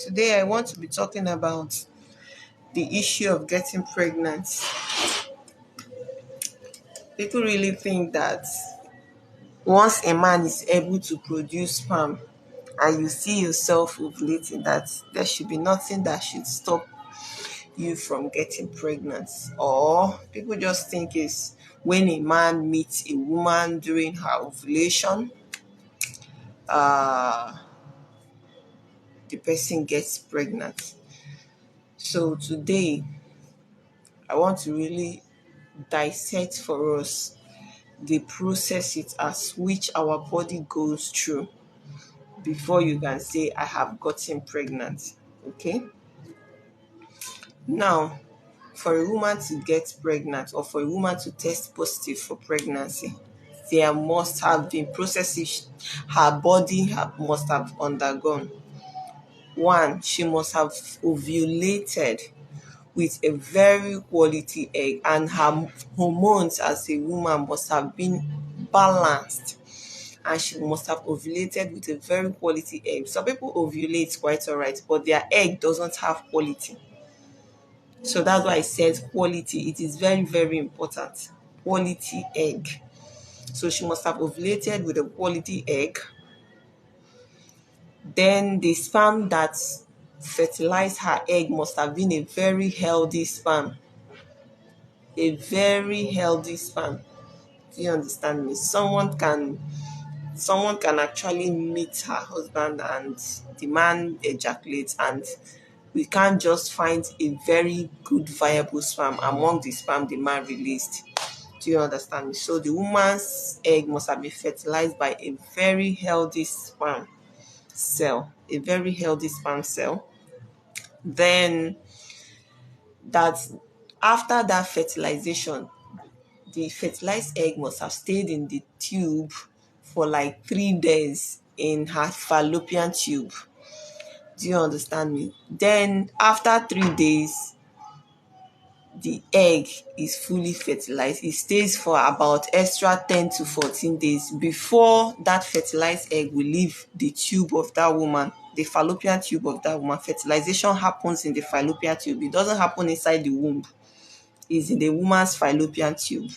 Today I want to be talking about the issue of getting pregnant. People really think that once a man is able to produce sperm and you see yourself ovulating, that there should be nothing that should stop you from getting pregnant. Or people just think it's when a man meets a woman during her ovulation, uh, the person gets pregnant. So today I want to really dissect for us the process it as which our body goes through before you can say I have gotten pregnant. Okay. Now, for a woman to get pregnant or for a woman to test positive for pregnancy, there must have been processes her body must have undergone. One, she must have ovulated with a very quality egg, and her hormones as a woman must have been balanced, and she must have ovulated with a very quality egg. Some people ovulate quite all right, but their egg doesn't have quality. So that's why I said quality. It is very, very important. Quality egg. So she must have ovulated with a quality egg. Then the sperm that fertilized her egg must have been a very healthy sperm. A very healthy sperm. Do you understand me? Someone can actually meet her husband and the man ejaculates, and we can't just find a very good viable sperm among the sperm the man released. Do you understand me? So the woman's egg must have been fertilized by a very healthy sperm cell. A very healthy sperm cell. Then that after that fertilization, the fertilized egg must have stayed in the tube for like 3 days in her fallopian tube. Do you understand me? Then after 3 days, the egg is fully fertilized. It stays for about extra 10 to 14 days before that fertilized egg will leave the tube of that woman, the fallopian tube of that woman. Fertilization happens in the fallopian tube. It doesn't happen inside the womb. It's in the woman's fallopian tube.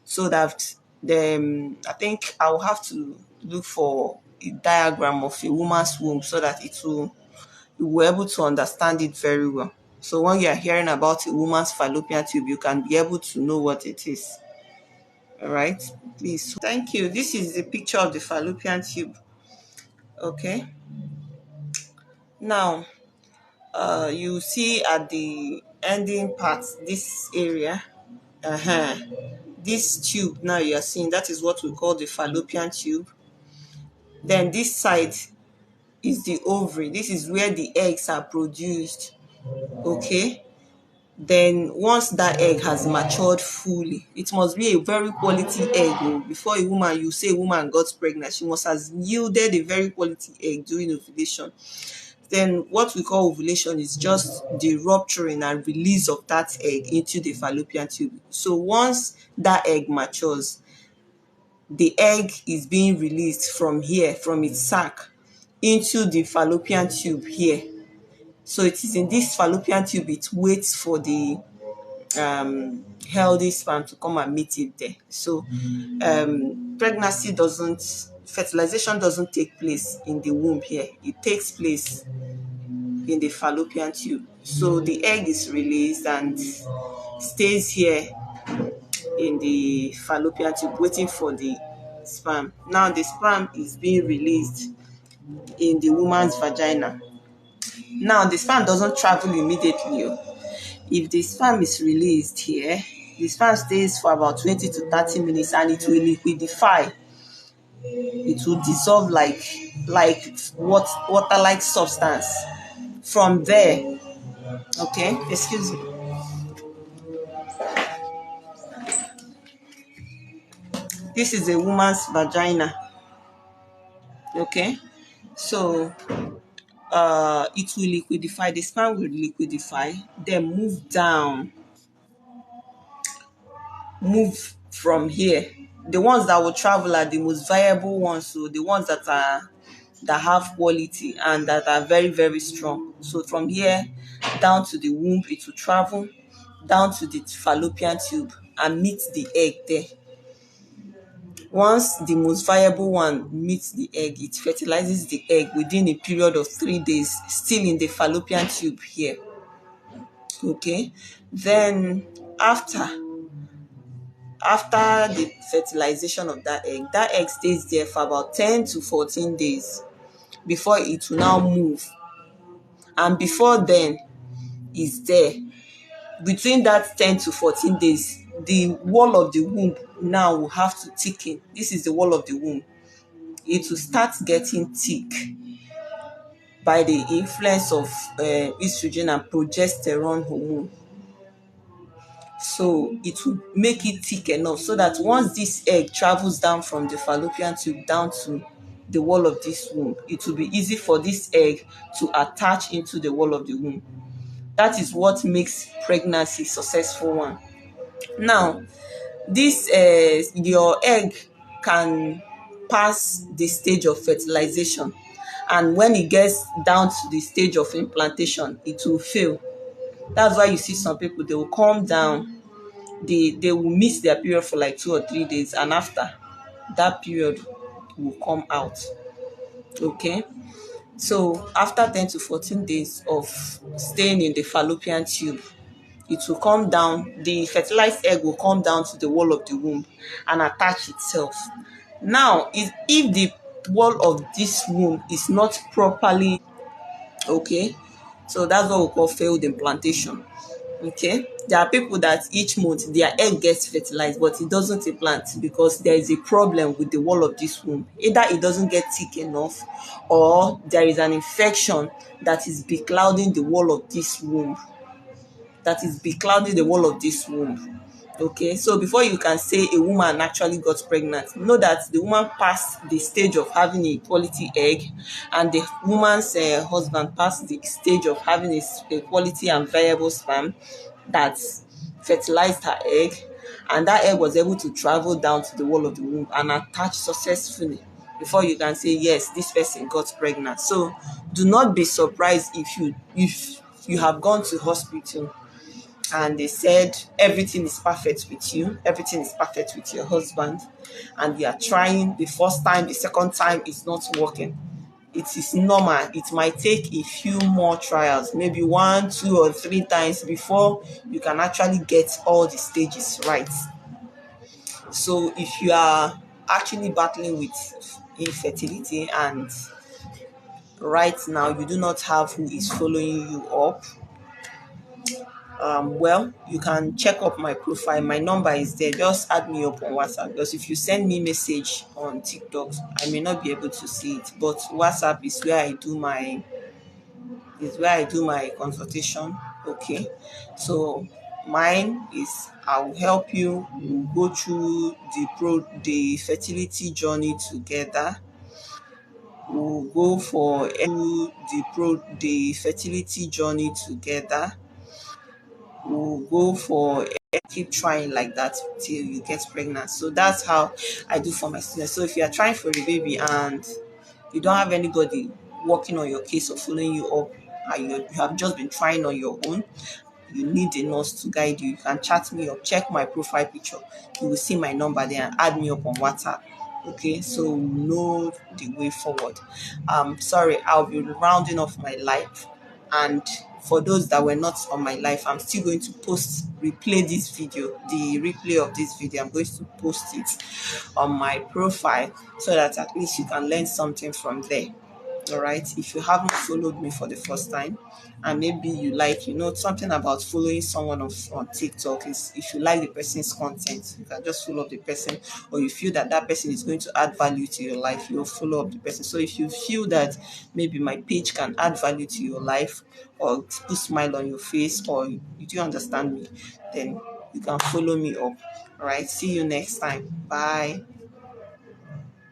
So that I think I will have to look for a diagram of a woman's womb so that you will be able to understand it very well. So when you are hearing about a woman's fallopian tube, you can be able to know what it is. All right, please. Thank you. This is the picture of the fallopian tube. Okay. Now, you see at the ending part, this area, this tube now you are seeing, that is what we call the fallopian tube. Then this side is the ovary. This is where the eggs are produced. Okay. Then once that egg has matured fully, it must be a very quality egg. Before you say a woman got pregnant, she must have yielded a very quality egg during ovulation. Then what we call ovulation is just the rupturing and release of that egg into the fallopian tube. So once that egg matures, the egg is being released from here, from its sac, into the fallopian tube here. So it is in this fallopian tube it waits for the healthy sperm to come and meet it there. So fertilization doesn't take place in the womb here. It takes place in the fallopian tube. So the egg is released and stays here in the fallopian tube waiting for the sperm. Now the sperm is being released in the woman's vagina. Now the sperm doesn't travel immediately. If the sperm is released here, the sperm stays for about 20 to 30 minutes and it will liquidify. It will dissolve like water-like substance. From there, okay, excuse me. This is a woman's vagina. Okay, so it will liquidify. The sperm will liquidify, then move from here. The ones that will travel are the most viable ones, so the ones that are that have quality and that are very, very strong. So from here down to the womb, it will travel down to the fallopian tube and meet the egg there. Once the most viable one meets the egg, it fertilizes the egg within a period of 3 days, still in the fallopian tube here. Okay. Then after after the fertilization of that egg stays there for about 10 to 14 days before it will now move. And before then, is there. Between that 10 to 14 days, the wall of the womb now will have to thicken. This is the wall of the womb. It will start getting thick by the influence of estrogen and progesterone hormone. So it will make it thick enough so that once this egg travels down from the fallopian tube down to the wall of this womb, it will be easy for this egg to attach into the wall of the womb. That is what makes pregnancy successful one. Now, this your egg can pass the stage of fertilization, and when it gets down to the stage of implantation, it will fail. That's why you see some people, they will calm down, they will miss their period for like 2 or 3 days, and after that period will come out. Okay. So after 10 to 14 days of staying in the fallopian tube, it will come down, the fertilized egg will come down to the wall of the womb and attach itself. Now, if the wall of this womb is not properly, okay, so that's what we call failed implantation. Okay, there are people that each month their egg gets fertilized, but it doesn't implant because there is a problem with the wall of this womb. Either it doesn't get thick enough, or there is an infection that is beclouding the wall of this womb. Okay, so before you can say a woman actually got pregnant, know that the woman passed the stage of having a quality egg, and the woman's husband passed the stage of having a quality and viable sperm that fertilized her egg, and that egg was able to travel down to the wall of the womb and attach successfully before you can say yes, this person got pregnant. So do not be surprised if you have gone to hospital and they said everything is perfect with you, everything is perfect with your husband, and you are trying the first time, the second time is not working. It is normal. It might take a few more trials, maybe 1, 2, or 3 times before you can actually get all the stages right. So if you are actually battling with infertility and right now you do not have who is following you up, well, you can check up my profile. My number is there. Just add me up on WhatsApp, because if you send me message on TikTok, I may not be able to see it. But WhatsApp is where I do my consultation. Okay, so mine is, I will help you. We'll go through the fertility journey together. We'll go for the fertility journey together. We'll go for keep trying like that till you get pregnant. So that's how I do for my students. So if you are trying for a baby and you don't have anybody working on your case or following you up, and you have just been trying on your own, you need a nurse to guide you. You can chat me up, check my profile picture. You will see my number there and add me up on WhatsApp. Okay, so know the way forward. Sorry, I'll be rounding off my life, and for those that were not on my life, I'm still going to replay this video, the replay of this video. I'm going to post it on my profile so that at least you can learn something from there. All right, if you haven't followed me for the first time, and maybe you like, something about following someone on TikTok is, if you like the person's content, you can just follow up the person, or you feel that that person is going to add value to your life, you'll follow up the person. So if you feel that maybe my page can add value to your life or put smile on your face, or you do understand me, then you can follow me up. All right, see you next time. Bye.